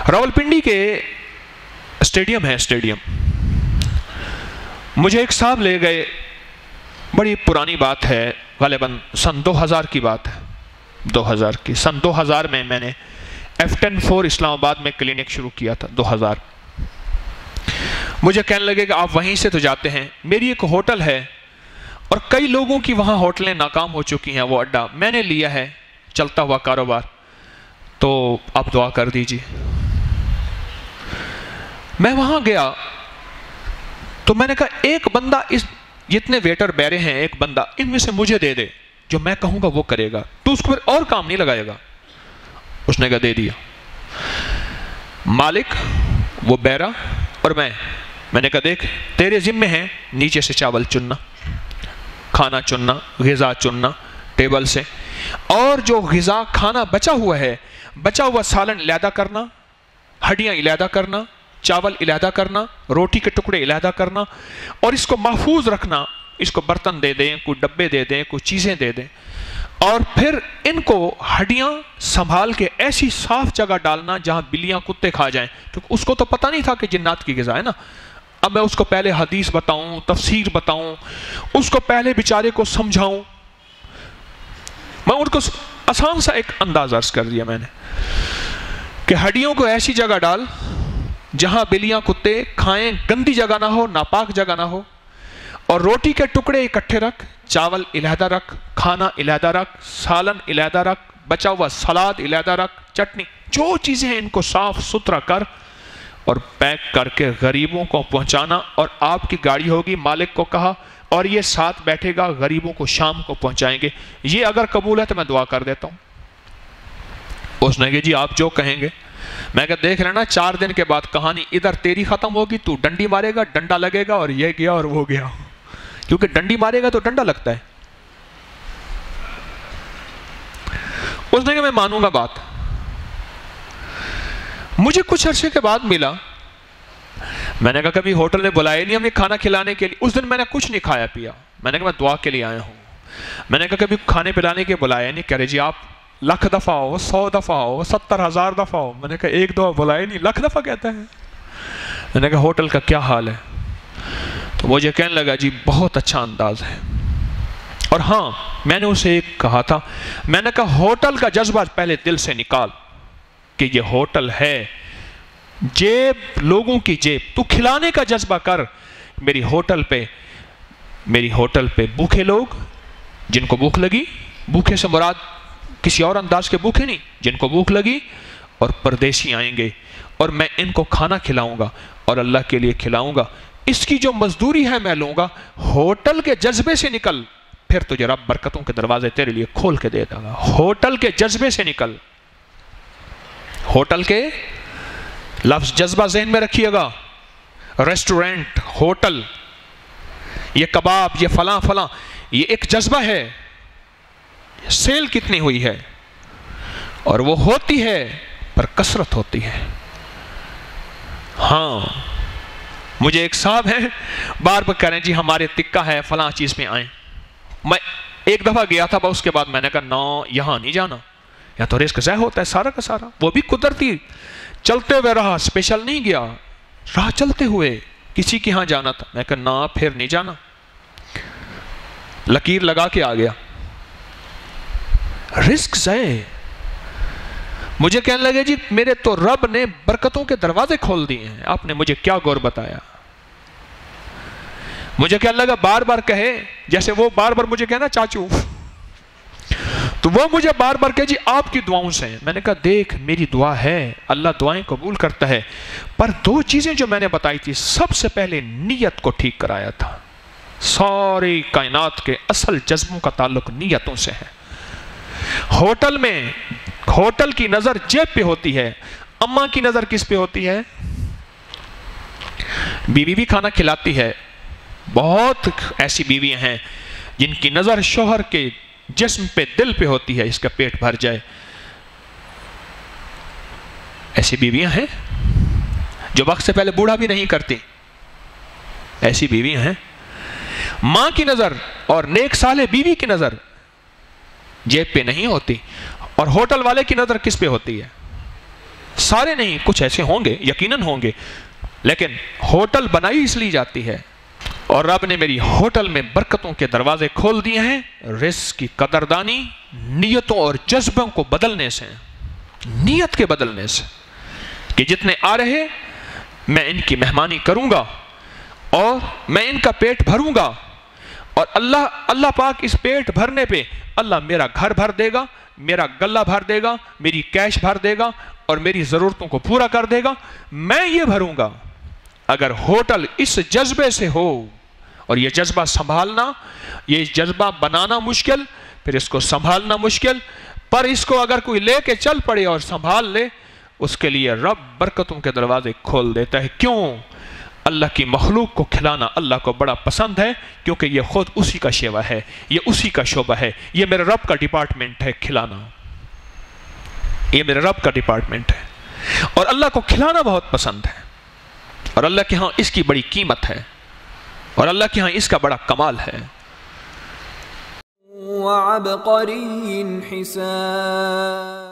راولپنڈی کے اسٹیڈیم ہے، اسٹیڈیم مجھے ایک صاحب لے گئے، بڑی پرانی بات ہے، غالباً سن 2000 کی بات ہے، 2000 کی، سن 2000 میں نے F104 اسلام آباد میں کلینک شروع کیا تھا، 2000۔ مجھے کہنے لگے کہ آپ وہیں سے تو جاتے ہیں، میری ایک ہوٹل ہے اور کئی لوگوں کی وہاں ہوٹلیں ناکام ہو چکی ہیں، وہ اڈا میں نے لیا ہے، چلتا ہوا کاروبار، تو آپ دعا کر دیجئے۔ میں وہاں گیا تو میں نے کہا ایک بندہ، اس جتنے ویٹر بیرے ہیں، ایک بندہ ان میں سے مجھے دے دے، جو میں کہوں گا وہ کرے گا، تو اس کو پھر اور کام نہیں لگائے گا۔ اس نے کہا دے دیا۔ مالک، وہ بیرا اور میں نے کہا دیکھ تیرے ذمے ہیں نیچے سے چاول چننا، کھانا چننا، غذا چننا ٹیبل سے، اور جو غذا کھانا بچا ہوا ہے، بچا ہوا سالن علیحدہ کرنا، ہڈیاں علیحدہ کرنا، چاول علیحدہ کرنا، روٹی کے ٹکڑے علیحدہ کرنا، اور اس کو محفوظ رکھنا، اس کو برتن دے دیں، کوئی ڈبے دے دیں، کوئی چیزیں دے دیں، اور پھر ان کو ہڈیاں سنبھال کے ایسی صاف جگہ ڈالنا جہاں بلیاں کتے کھا جائیں، کیونکہ اس کو تو پتہ نہیں تھا کہ جنات کی غذا ہے نا۔ اب میں اس کو پہلے حدیث بتاؤں، تفسیر بتاؤں، اس کو پہلے بیچارے کو سمجھاؤں، میں ان کو آسان سا ایک انداز عرض کر دیا میں نے کہ ہڈیوں کو ایسی جگہ ڈال جہاں بلیاں کتے کھائیں، گندی جگہ نہ ہو، ناپاک جگہ نہ ہو، اور روٹی کے ٹکڑے اکٹھے رکھ، چاول علیحدہ رکھ، کھانا علیحدہ رکھ، سالن علیحدہ رکھ، بچا ہوا سلاد علیحدہ رکھ، چٹنی، جو چیزیں ہیں ان کو صاف ستھرا کر اور پیک کر کے غریبوں کو پہنچانا، اور آپ کی گاڑی ہوگی، مالک کو کہا، اور یہ ساتھ بیٹھے گا، غریبوں کو شام کو پہنچائیں گے، یہ اگر قبول ہے تو میں دعا کر دیتا ہوں۔ اس نے کہا جی آپ جو کہیں گے۔ میں کہا دیکھ لینا 4 دن کے بعد کہانی ادھر تیری ختم ہوگی، تو ڈنڈی مارے گا، ڈنڈا لگے گا، اور یہ گیا اور وہ گیا، کیونکہ ڈنڈی مارے گا تو ڈنڈا لگتا ہے۔ اس نے کہا میں مانوں گا بات۔ مجھے کچھ عرصے کے بعد ملا، میں نے کہا کبھی ہوٹل نے بلایا نہیں ہمیں کھانا کھلانے کے لیے، اس دن میں نے کچھ نہیں کھایا پیا، میں نے کہا میں دعا کے لیے آیا ہوں۔ میں نے کہا کبھی کھانے پلانے کے بلایا نہیں، کہہ رہے جی آپ 1,00,000 دفعہ ہو، 100 دفعہ ہو، 70,000 دفعہ ہو۔ میں نے کہا ایک دفعہ بلایا نہیں، 1,00,000 دفعہ کہتا ہے۔ میں نے کہا ہوٹل کا کیا حال ہے؟ تو مجھے کہنے لگا جی بہت اچھا انداز ہے، اور ہاں میں نے اسے ایک کہا تھا، میں نے کہا ہوٹل کا جذبہ پہلے دل سے نکال کہ یہ ہوٹل ہے، جیب لوگوں کی جیب، تو کھلانے کا جذبہ کر۔ میری ہوٹل پہ بھوکے لوگ، جن کو بھوک لگی، بھوکے سے مراد کسی اور انداز کے بھوکے نہیں، جن کو بھوک لگی، اور پردیسی آئیں گے، اور میں ان کو کھانا کھلاؤں گا اور اللہ کے لیے کھلاؤں گا، اس کی جو مزدوری ہے میں لوں گا۔ ہوٹل کے جذبے سے نکل، پھر تجھے رب برکتوں کے دروازے تیرے لیے کھول کے دے گا۔ ہوٹل کے جذبے سے نکل، ہوٹل کے لفظ جذبہ ذہن میں رکھیے گا، ریسٹورنٹ، ہوٹل، یہ کباب، یہ فلاں فلاں، یہ ایک جذبہ ہے۔ سیل کتنی ہوئی ہے، اور وہ ہوتی ہے پر کثرت ہوتی ہے۔ ہاں مجھے ایک صاحب ہیں، بار بار کہہ رہے ہیں جی ہمارے تکہ ہے فلاں چیز میں آئیں۔ میں ایک دفعہ گیا تھا، اس کے بعد میں نے کہا نہ یہاں نہیں جانا، یا تو رزق ضائع ہوتا ہے سارا کا سارا۔ وہ بھی قدرتی چلتے ہوئے رہا، اسپیشل نہیں گیا، راہ چلتے ہوئے کسی کے ہاں جانا تھا، میں کہا نہ پھر نہیں جانا، لکیر لگا کے آ گیا۔ رزق ضائع۔ مجھے کہنے لگے جی میرے تو رب نے برکتوں کے دروازے کھول دیے ہیں، آپ نے مجھے کیا غور بتایا؟ مجھے کہنے لگا بار بار کہے، جیسے وہ بار بار مجھے کہنا چاچو، تو وہ مجھے بار بار کہے جی آپ کی دعاؤں سے ہیں۔ میں نے کہا دیکھ میری دعا ہے، اللہ دعائیں قبول کرتا ہے، پر 2 چیزیں جو میں نے بتائی تھی، سب سے پہلے نیت کو ٹھیک کرایا تھا۔ ساری کائنات کے اصل جذبوں کا تعلق نیتوں سے ہے۔ ہوٹل میں، ہوٹل کی نظر جیب پہ ہوتی ہے، اماں کی نظر کس پہ ہوتی ہے؟ بیوی بھی کھانا کھلاتی ہے، بہت ایسی بیویاں ہیں جن کی نظر شوہر کے جسم پہ، دل پہ ہوتی ہے، اس کا پیٹ بھر جائے۔ ایسی بیویاں ہیں جو وقت سے پہلے بوڑھا بھی نہیں کرتی، ایسی بیویاں ہیں۔ ماں کی نظر اور نیک صالح بیوی کی نظر جیب پہ نہیں ہوتی، اور ہوٹل والے کی نظر کس پہ ہوتی ہے؟ سارے نہیں، کچھ ایسے ہوں گے، یقیناً ہوں گے، لیکن ہوٹل بنائی اس لیے جاتی ہے، اور رب نے میری ہوٹل میں برکتوں کے دروازے کھول دیے ہیں رزق کی قدردانی نیتوں اور جذبوں کو بدلنے سے، نیت کے بدلنے سے، کہ جتنے آ رہے میں ان کی مہمانی کروں گا اور میں ان کا پیٹ بھروں گا، اور اللہ پاک اس پیٹ بھرنے پہ اللہ میرا گھر بھر دے گا، میرا گلہ بھر دے گا، میری کیش بھر دے گا اور میری ضرورتوں کو پورا کر دے گا، میں یہ بھروں گا۔ اگر ہوٹل اس جذبے سے ہو، اور یہ جذبہ سنبھالنا، یہ جذبہ بنانا مشکل، پھر اس کو سنبھالنا مشکل، پر اس کو اگر کوئی لے کے چل پڑے اور سنبھال لے، اس کے لیے رب برکتوں کے دروازے کھول دیتا ہے۔ کیوں؟ اللہ کی مخلوق کو کھلانا اللہ کو بڑا پسند ہے، کیونکہ یہ خود اسی کا شیوہ ہے، یہ اسی کا شعبہ ہے، یہ میرے رب کا ڈپارٹمنٹ ہے کھلانا، یہ میرے رب کا ڈپارٹمنٹ ہے، اور اللہ کو کھلانا بہت پسند ہے، اور اللہ کے ہاں اس کی بڑی قیمت ہے، اور اللہ کے ہاں اس کا بڑا کمال ہے۔ وَعَبْقَرِيٍّ حِسَانٍ